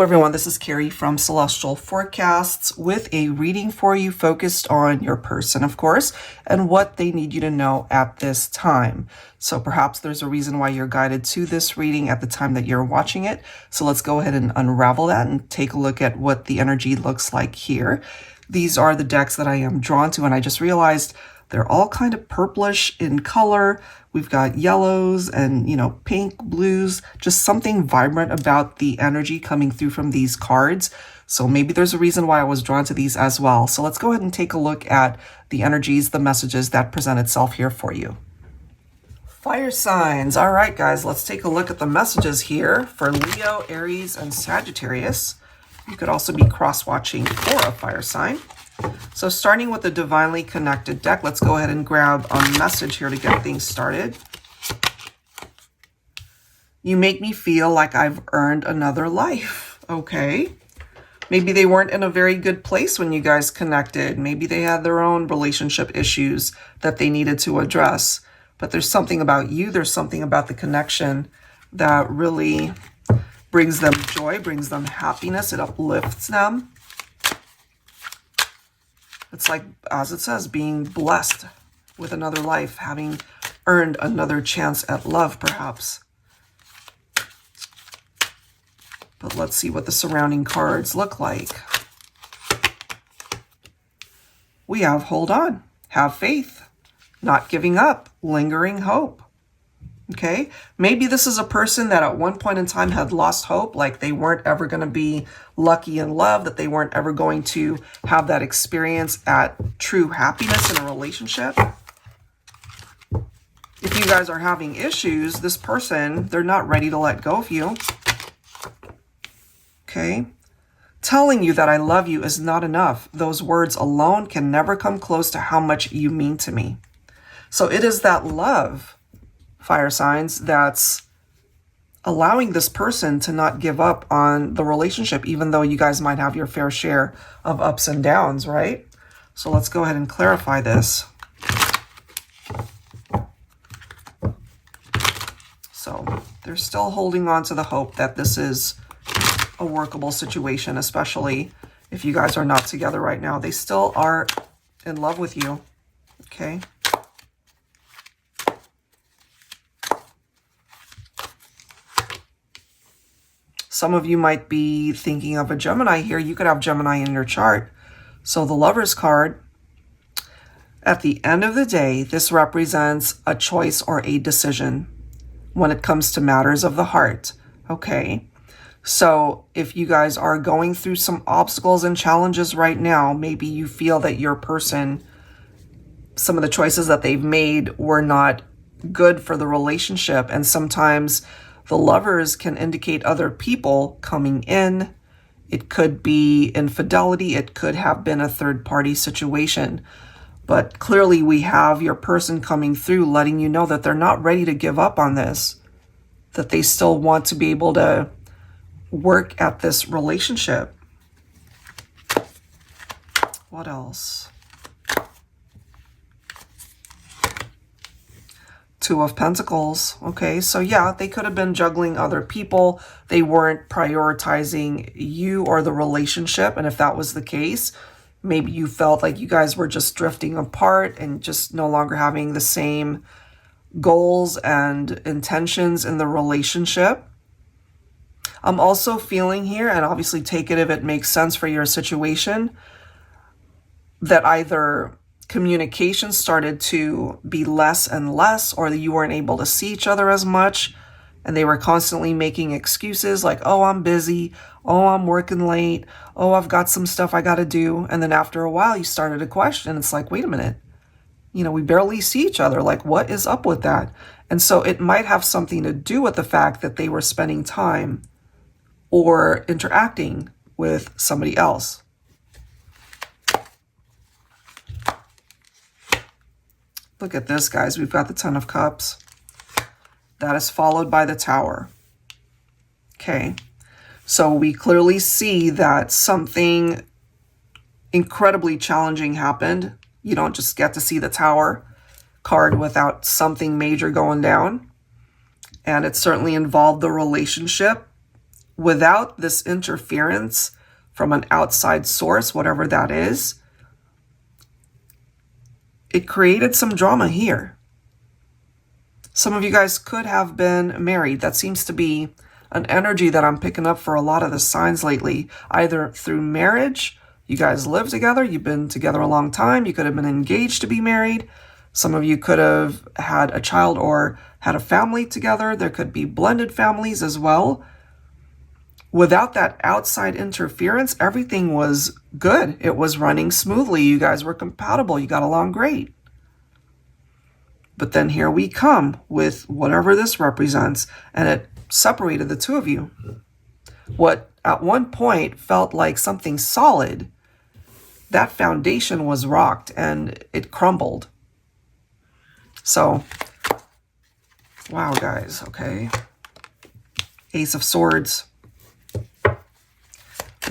Hello everyone, this is Carrie from Celestial Forecasts with a reading for you focused on your person, of course, and what they need you to know at this time. So perhaps there's a reason why you're guided to this reading at the time that you're watching it. So let's go ahead and unravel that and take a look at what the energy looks like here. These are the decks that I am drawn to, and I just realized they're all kind of purplish in color. We've got yellows and, pink, blues, just something vibrant about the energy coming through from these cards. So maybe there's a reason why I was drawn to these as well. So let's go ahead and take a look at the energies, the messages that present itself here for you. Fire signs. All right, guys, let's take a look at the messages here for Leo, Aries, and Sagittarius. You could also be cross-watching for a fire sign. So starting with the Divinely Connected deck, let's go ahead and grab a message here to get things started. You make me feel like I've earned another life. Okay. Maybe they weren't in a very good place when you guys connected. Maybe they had their own relationship issues that they needed to address. But there's something about you, there's something about the connection that really brings them joy, brings them happiness, it uplifts them. It's like, as it says, being blessed with another life, having earned another chance at love, perhaps. But let's see what the surrounding cards look like. We have hold on, have faith, not giving up, lingering hope. Okay, maybe this is a person that at one point in time had lost hope, like they weren't ever going to be lucky in love, that they weren't ever going to have that experience at true happiness in a relationship. If you guys are having issues, this person, they're not ready to let go of you. Okay, telling you that I love you is not enough. Those words alone can never come close to how much you mean to me. So it is that love, fire signs, that's allowing this person to not give up on the relationship, even though you guys might have your fair share of ups and downs, right? So let's go ahead and clarify this. So they're still holding on to the hope that this is a workable situation, especially if you guys are not together right now. They still are in love with you, okay? Some of you might be thinking of a Gemini here. You could have Gemini in your chart. So the Lover's card, at the end of the day, this represents a choice or a decision when it comes to matters of the heart. Okay. So if you guys are going through some obstacles and challenges right now, maybe you feel that your person, some of the choices that they've made were not good for the relationship. And sometimes the Lovers can indicate other people coming in. It could be infidelity. It could have been a third-party situation. But clearly we have your person coming through, letting you know that they're not ready to give up on this, that they still want to be able to work at this relationship. What else? Two of Pentacles. Okay, so yeah, they could have been juggling other people. They weren't prioritizing you or the relationship. And if that was the case, maybe you felt like you guys were just drifting apart and just no longer having the same goals and intentions in the relationship. I'm also feeling here, and obviously take it if it makes sense for your situation, that either communication started to be less and less, or that you weren't able to see each other as much, and they were constantly making excuses like, oh, I'm busy, oh, I'm working late, oh, I've got some stuff I got to do. And then after a while, you started to question. It's like, wait a minute, we barely see each other. Like, what is up with that? And so it might have something to do with the fact that they were spending time or interacting with somebody else. Look at this, guys. We've got the Ten of Cups. That is followed by the Tower. Okay. So we clearly see that something incredibly challenging happened. You don't just get to see the Tower card without something major going down. And it certainly involved the relationship without this interference from an outside source, whatever that is, it created some drama here. Some of you guys could have been married. That seems to be an energy that I'm picking up for a lot of the signs lately, either through marriage. You guys live together. You've been together a long time. You could have been engaged to be married. Some of you could have had a child or had a family together. There could be blended families as well. Without that outside interference, everything was good. It was running smoothly. You guys were compatible. You got along great. But then here we come with whatever this represents, and it separated the two of you. What at one point felt like something solid, that foundation was rocked and it crumbled. So, wow, guys, okay. Ace of Swords.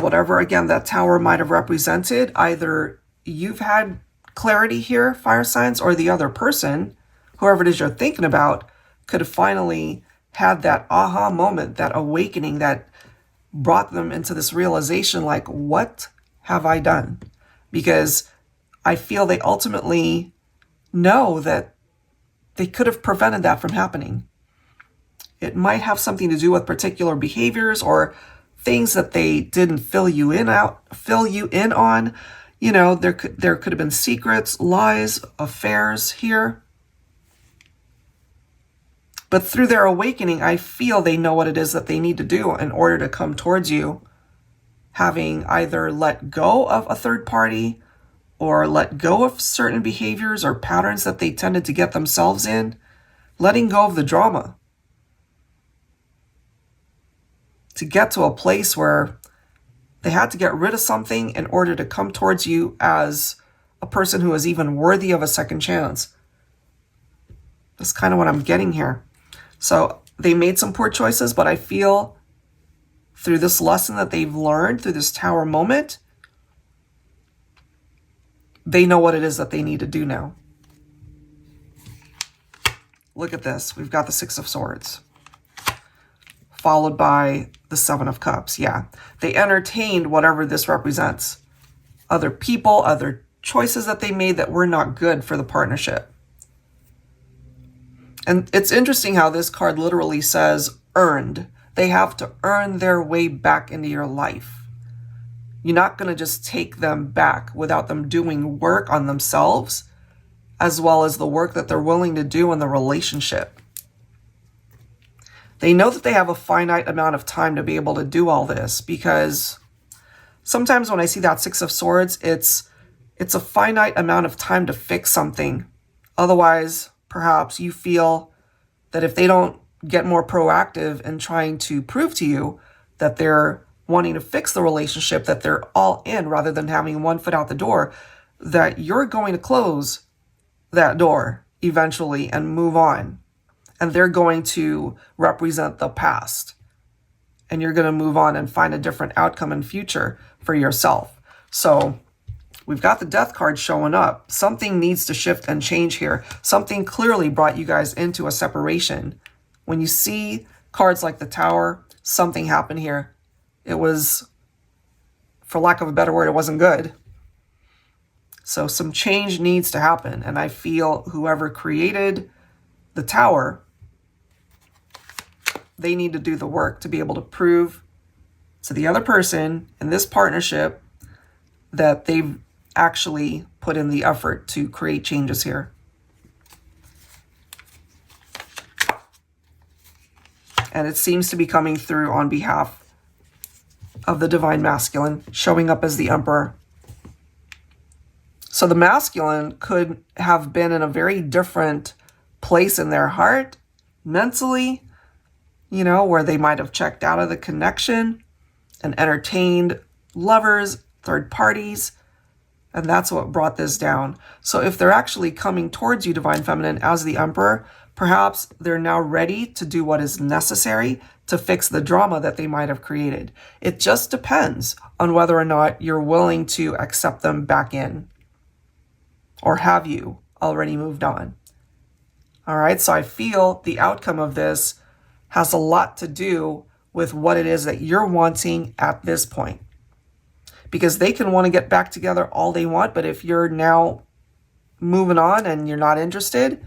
Whatever, again, that tower might have represented, either you've had clarity here, fire signs, or the other person, whoever it is you're thinking about, could have finally had that aha moment, that awakening that brought them into this realization, like, what have I done? Because I feel they ultimately know that they could have prevented that from happening. It might have something to do with particular behaviors or things that they didn't fill you in on. You know, there could have been secrets, lies, affairs here. But through their awakening, I feel they know what it is that they need to do in order to come towards you, having either let go of a third party or let go of certain behaviors or patterns that they tended to get themselves in, letting go of the drama to get to a place where they had to get rid of something in order to come towards you as a person who is even worthy of a second chance. That's kind of what I'm getting here. So they made some poor choices, but I feel through this lesson that they've learned, through this tower moment, they know what it is that they need to do now. Look at this. We've got the Six of Swords, followed by the Seven of Cups. Yeah, they entertained whatever this represents. Other people, other choices that they made that were not good for the partnership. And it's interesting how this card literally says earned. They have to earn their way back into your life. You're not going to just take them back without them doing work on themselves, as well as the work that they're willing to do in the relationship. They know that they have a finite amount of time to be able to do all this, because sometimes when I see that Six of Swords, it's a finite amount of time to fix something. Otherwise, perhaps you feel that if they don't get more proactive in trying to prove to you that they're wanting to fix the relationship, that they're all in rather than having one foot out the door, that you're going to close that door eventually and move on. And they're going to represent the past. And you're going to move on and find a different outcome in future for yourself. So we've got the Death card showing up. Something needs to shift and change here. Something clearly brought you guys into a separation. When you see cards like the Tower, something happened here. It was, for lack of a better word, it wasn't good. So some change needs to happen. And I feel whoever created the Tower, they need to do the work to be able to prove to the other person in this partnership that they've actually put in the effort to create changes here. And it seems to be coming through on behalf of the Divine Masculine, showing up as the Emperor. So the masculine could have been in a very different place in their heart, mentally, you know, where they might have checked out of the connection and entertained lovers, third parties, and that's what brought this down. So if they're actually coming towards you, Divine Feminine, as the Emperor, perhaps they're now ready to do what is necessary to fix the drama that they might have created. It just depends on whether or not you're willing to accept them back in, or have you already moved on. All right, so I feel the outcome of this has a lot to do with what it is that you're wanting at this point. Because they can want to get back together all they want, but if you're now moving on and you're not interested,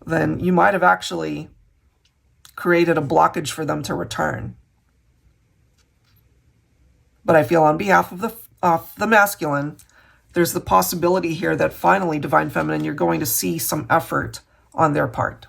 then you might have actually created a blockage for them to return. But I feel on behalf of the masculine, there's the possibility here that finally, Divine Feminine, you're going to see some effort on their part.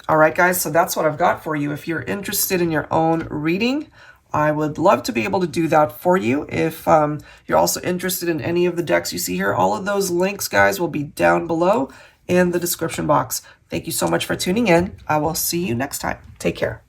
All right, guys, so that's what I've got for you. If you're interested in your own reading, I would love to be able to do that for you. If you're also interested in any of the decks you see here, all of those links, guys, will be down below in the description box. Thank you so much for tuning in. I will see you next time. Take care.